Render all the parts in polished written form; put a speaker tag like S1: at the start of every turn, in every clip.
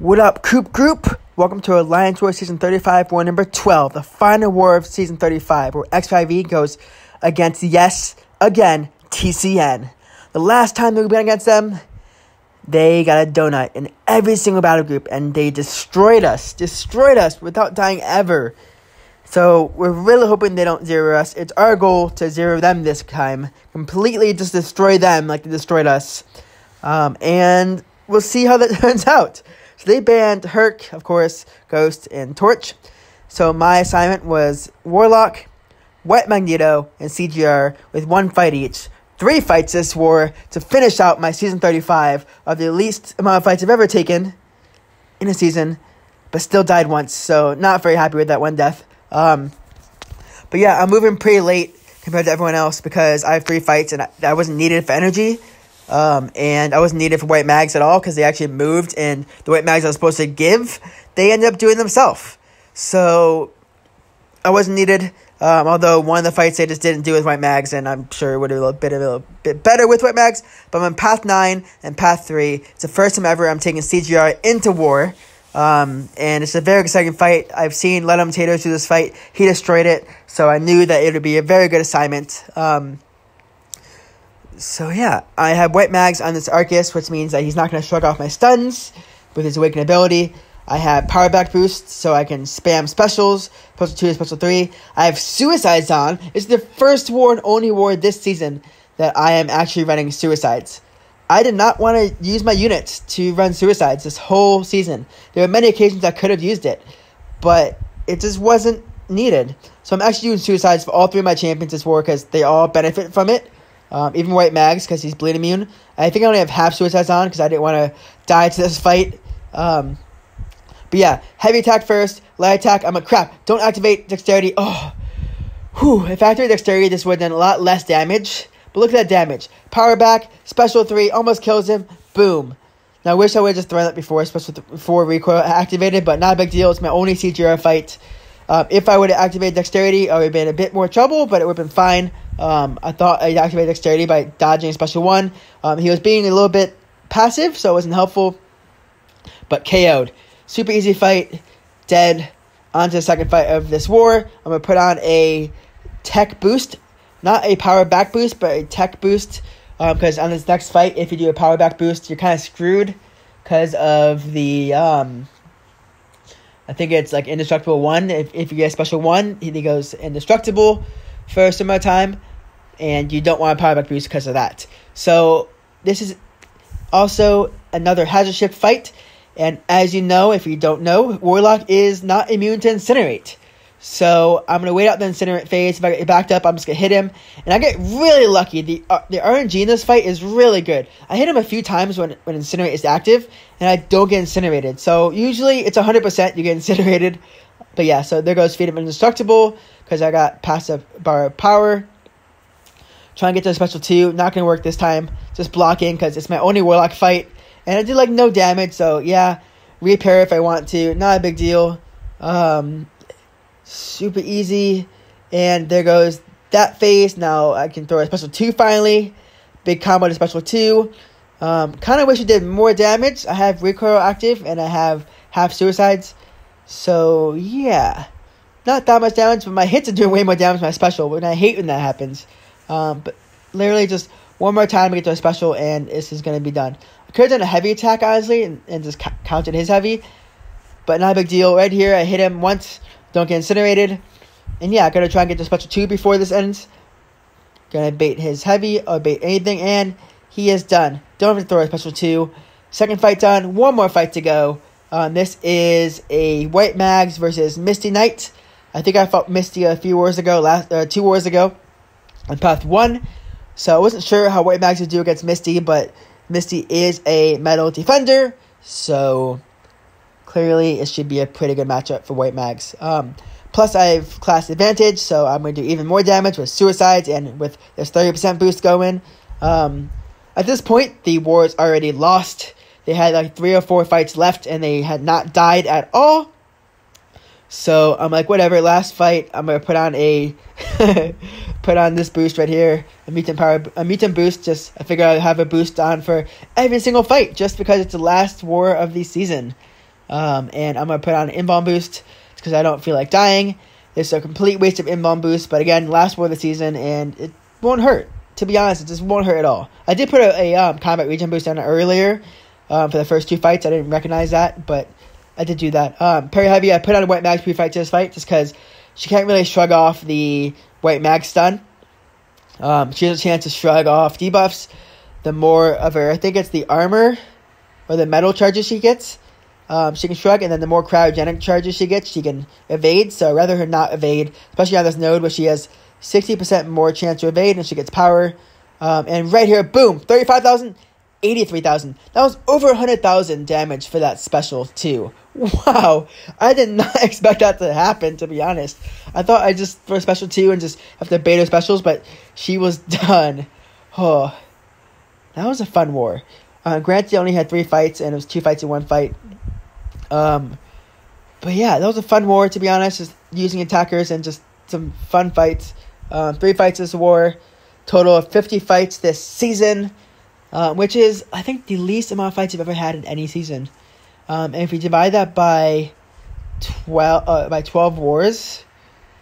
S1: What up, Coop Group? Welcome to Alliance War Season 35, War number 12, the final war of Season 35, where X5e goes against, yes, again, TCN. The last time we went against them, they got a donut in every single battle group, and they destroyed us without dying ever. So we're really hoping they don't zero us. It's our goal to zero them this time, completely just destroy them like they destroyed us. And we'll see how that turns out. So they banned Herc, of course, Ghost, and Torch. So my assignment was Warlock, Wet Magneto, and CGR with one fight each. 3 fights this war to finish out my Season 35 of the least amount of fights I've ever taken in a season, but still died once. So not very happy with that one death. But yeah, I'm moving pretty late compared to everyone else because I have 3 fights and I wasn't needed for energy. And I wasn't needed for WMags at all because they actually moved, and the WMags I was supposed to give, they ended up doing themselves. So I wasn't needed, although one of the fights they just didn't do with WMags, and I'm sure it would have been a little bit better with WMags. But I'm on Path 9 and Path 3. It's the first time ever I'm taking CGR into war. And it's a very exciting fight. I've seen Let 'em Taters do this fight. He destroyed it, so I knew that it would be a very good assignment. So yeah, I have WMags on this aarkus, which means that he's not going to shrug off my stuns with his awaken ability. I have power back boost, so I can spam specials, special 2 and special 3. I have suicides on. It's the first war and only war this season that I am actually running suicides. I did not want to use my units to run suicides this whole season. There were many occasions I could have used it, but it just wasn't needed. So I'm actually using suicides for all 3 of my champions this war because they all benefit from it. Even WMags because he's bleed immune. I think I only have half suicides on because I didn't want to die to this fight. But yeah, heavy attack first, light attack. I'm like, crap, don't activate dexterity. Oh, whew. If I activated dexterity, this would have done a lot less damage. But look at that damage. Power back, special 3, almost kills him. Boom. Now I wish I would have just thrown that before before recoil activated, but not a big deal. It's my only CGR fight. If I would have activated dexterity, I would have been in a bit more trouble, but it would have been fine. I thought I'd activate dexterity by dodging special 1. He was being a little bit passive, so it wasn't helpful. But KO'd. Super easy fight. Dead. On to the second fight of this war. I'm going to put on a tech boost. Not a power back boost, but a tech boost. Because on this next fight, if you do a power back boost, you're kind of screwed. Because of the... I think it's like indestructible 1. If you get a special 1, he goes indestructible for a certain amount of time, and you don't want a power back boost because of that. So this is also another hazard shift fight, and as you know, if you don't know, Warlock is not immune to incinerate. So I'm gonna wait out the incinerate phase. If I get backed up, I'm just gonna hit him, and I get really lucky. The RNG in this fight is really good. I hit him a few times when incinerate is active, and I don't get incinerated. So usually it's 100% you get incinerated. But yeah, so there goes feed him indestructible because I got passive bar of power. Trying to get to a special 2, not gonna work this time. Just blocking because it's my only Warlock fight, and I did like no damage. So yeah, repair if I want to, not a big deal. Super easy, and there goes that phase. Now I can throw a special 2 finally. Big combo to special 2. Kind of wish it did more damage. I have recoil active, and I have half suicides. So yeah, not that much damage, but my hits are doing way more damage than my special, and I hate when that happens. But literally just one more time to get to a special, and this is going to be done. I could have done a heavy attack, honestly, and just counted his heavy, but not a big deal. Right here, I hit him once. Don't get incinerated. And yeah, gotta try and get to special 2 before this ends. Gonna bait his heavy or bait anything, and he is done. Don't have to throw a special 2. Second fight done. One more fight to go. This is a WMags versus Misty Knight. I think I fought Misty a few wars ago, 2 wars ago, on Path 1. So I wasn't sure how WMags would do against Misty, but Misty is a metal defender, so clearly, it should be a pretty good matchup for WMags. Plus, I have class advantage, so I'm going to do even more damage with suicides and with this 30% boost going. At this point, the war is already lost. They had like 3 or 4 fights left, and they had not died at all. So I'm like, whatever. Last fight, I'm going to put on put on this boost right here, a mutant boost. Just I figure I'll have a boost on for every single fight, just because it's the last war of the season. And I'm going to put on an in-bomb boost because I don't feel like dying. It's a complete waste of in-bomb boost, but again, last war of the season, and it won't hurt. To be honest, it just won't hurt at all. I did put a combat regen boost on it earlier for the first 2 fights. I didn't recognize that, but I did do that. Perry Heavy, I put on a White Mags pre-fight to this fight just because she can't really shrug off the White Mag stun. She has a chance to shrug off debuffs. The more of her, I think it's the armor or the metal charges she gets, she can shrug, and then the more cryogenic charges she gets, she can evade. So I'd rather her not evade, especially on this node where she has 60% more chance to evade and she gets power. And right here, boom, 35,000, 83,000. That was over 100,000 damage for that special too. Wow, I did not expect that to happen, to be honest. I thought I just for a special 2 and just have to bait her specials, but she was done. Oh, that was a fun war. Granted, I only had 3 fights, and it was 2 fights in 1 fight. But yeah, that was a fun war, to be honest, just using attackers and just some fun fights. 3 fights this war, total of 50 fights this season, which is, I think, the least amount of fights I've ever had in any season. And if we divide that by 12 wars,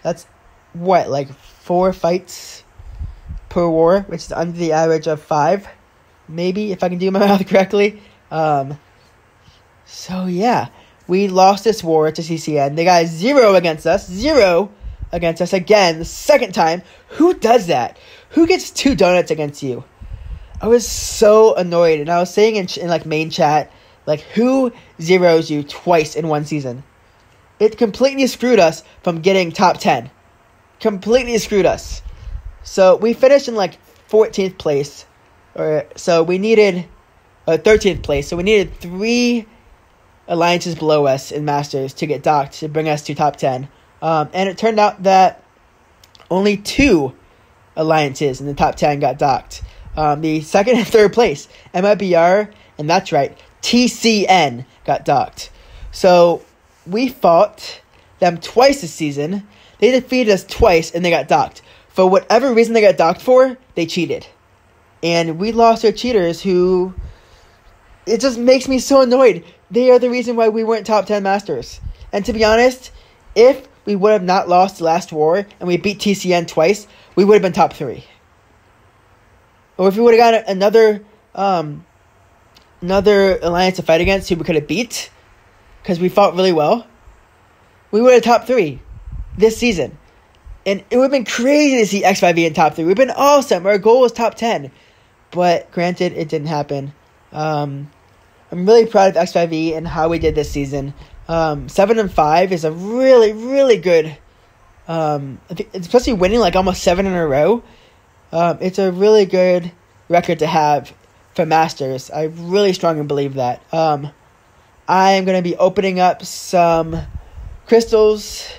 S1: that's what, like 4 fights per war, which is under the average of 5, maybe, if I can do my math correctly. So yeah, we lost this war to TCN. They got 0 against us. 0 against us again, the second time. Who does that? Who gets 2 donuts against you? I was so annoyed, and I was saying in like main chat, like, who zeros you twice in 1 season? It completely screwed us from getting top 10. Completely screwed us. So we finished in like 14th place, so we needed 13th place. So we needed 3 alliances below us in Masters to get docked to bring us to top 10. And it turned out that only 2 alliances in the top 10 got docked. The second and third place, MIBR, and that's right, TCN got docked. So we fought them twice this season. They defeated us twice, and they got docked. For whatever reason they got docked for, they cheated. And we lost our cheaters who... It just makes me so annoyed. They are the reason why we weren't top 10 Masters. And to be honest, if we would have not lost the last war and we beat TCN twice, we would have been top 3. Or if we would have got another alliance to fight against who we could have beat, because we fought really well, we would have top 3 this season. And it would have been crazy to see X5e in top 3. We've been awesome. Our goal was top 10. But granted, it didn't happen. I'm really proud of X5e and how we did this season. 7-5 is a really, really good, especially winning like almost 7 in a row. It's a really good record to have for Masters. I really strongly believe that. I am going to be opening up some crystals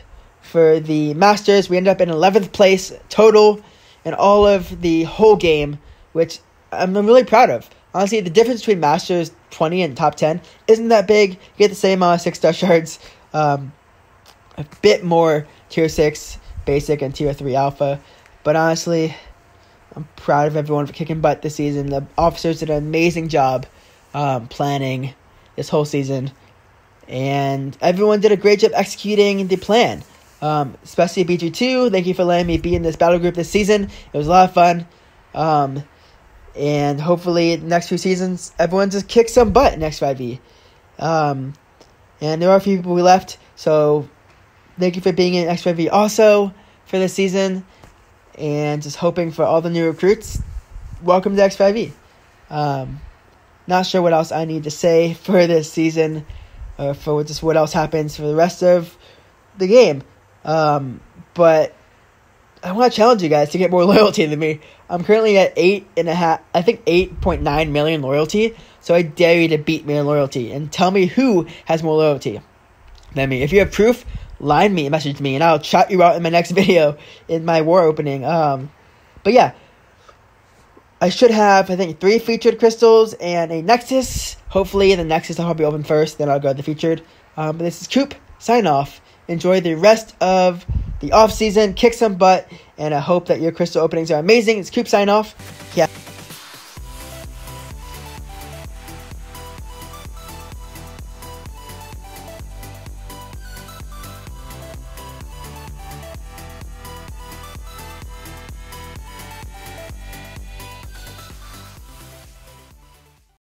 S1: for the Masters. We ended up in 11th place total in all of the whole game, which I'm really proud of. Honestly, the difference between Masters 20 and top 10 isn't that big. You get the same amount of 6-star shards. A bit more tier 6 basic and tier 3 alpha. But honestly, I'm proud of everyone for kicking butt this season. The officers did an amazing job planning this whole season. And everyone did a great job executing the plan. Especially BG2. Thank you for letting me be in this battle group this season. It was a lot of fun. And hopefully the next few seasons, everyone just kicks some butt in X5e. And there are a few people who left. So thank you for being in X5e also for this season. And just hoping for all the new recruits. Welcome to X5e. Not sure what else I need to say for this season. Or for just what else happens for the rest of the game. But I want to challenge you guys to get more loyalty than me. I'm currently at 8.9 million loyalty. So I dare you to beat me in loyalty. And tell me who has more loyalty than me. If you have proof, line me, message me, and I'll shout you out in my next video in my war opening. But yeah, I should have, I think, 3 featured crystals and a Nexus. Hopefully the Nexus I'll probably open first, then I'll go to the featured. But this is Coop, sign off. Enjoy the rest of the off season, kick some butt, and I hope that your crystal openings are amazing. It's Coop, sign off. Yeah.